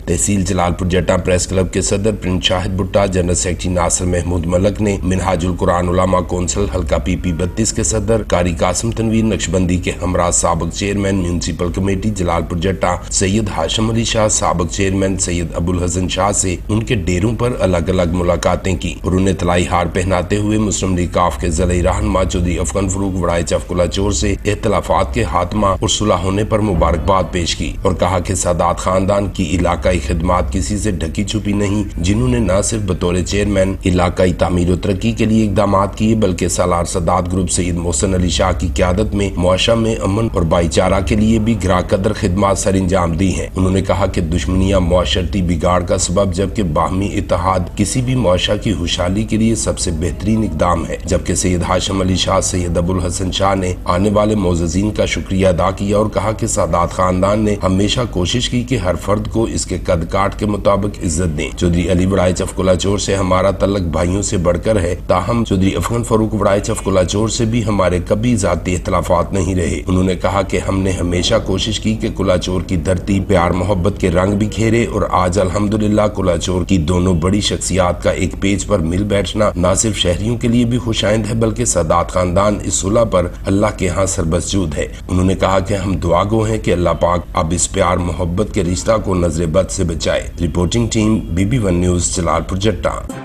तहसील जलालपुर जट्टा press club के सदर प्रिंस शाहिद भुट्टा, जनरल सेक्रेटरी नासिर महमूद मलक ने मिनहाजुल कुरान उलमा कौंसिल हल्का PP 32 के सदर कारी कासिम तनवीर नक्शबंदी के हमरा साबिक चेयरमैन म्यूनसिपल कमेटी जलालपुर जट्टा सैयद हाशिम अली शाह, साबिक चेयरमैन सैयद अबुल हसन शाह से उनके डेरों पर अलग अलग मुलाकातें की और उन्हें तलाई हार पहनाते हुए मुस्लिम लीग काफ के ज़िला रहनुमा चौधरी अफगन फरूक वड़ाई चफकुला चोर से इख्तलाफात के खात्मा और सुलह होने पर मुबारकबाद पेश की और कहा कि सादात खानदान की इलाकाई खिदमात किसी से ढकी छुपी नहीं, जिन्होंने न सिर्फ बतौर चेयरमैन इलाकाई तामीर और तरक्की के लिए इकदाम किए बल्कि सालार सदात ग्रुप सईद मोहसिन अली शाह की क़यादत में मुआशरा में अमन और भाईचारा के लिए भी ग्राह कदर खिदमात सर अंजाम दी हैं। उन्होंने कहा कि दुश्मनियां मुआशरती बिगाड़ का सबब जबकि बाहमी इत्तेहाद किसी भी मुआशरा की खुशहाली के लिए सबसे बेहतरीन इकदाम है। जबकि सैयद हाशिम अली शाह, सैयद अबुल हसन शाह ने आने वाले मोअज़्ज़िज़ीन का शुक्रिया अदा किया और कहा कि सादात खानदान ने हमेशा कोशिश की कि हर फर्द को इसके कद काट के मुताबिक इज्जत दें। चौधरी अली वड़ाई चफकुला चोर से हमारा तल्लक भाइयों से बढ़कर है, ताहम चौधरी अफगन फरूक वड़ाई चफकुला चोर से भी हमारे कभी जाती इख्तलाफात नहीं रहे। उन्होंने कहा कि हमने हमेशा कोशिश की कि कुलाचोर की धरती प्यार मोहब्बत के रंग बिखेरे और आज अल्हम्दुलिल्लाह कुलाचोर की दोनों बड़ी शख्सियात का एक पेज पर मिल बैठना न सिर्फ शहरियों के लिए भी खुशाइंद है बल्कि सादात खानदान इस सुलह पर अल्लाह के यहाँ सरबसजूद है। उन्होंने कहा कि हम दुआगो हैं कि अल्लाह पाक अब इस प्यार मोहब्बत के रिश्ता को नजर बद से बचाए। Reporting team BB1 news Jalalpur जट्टा।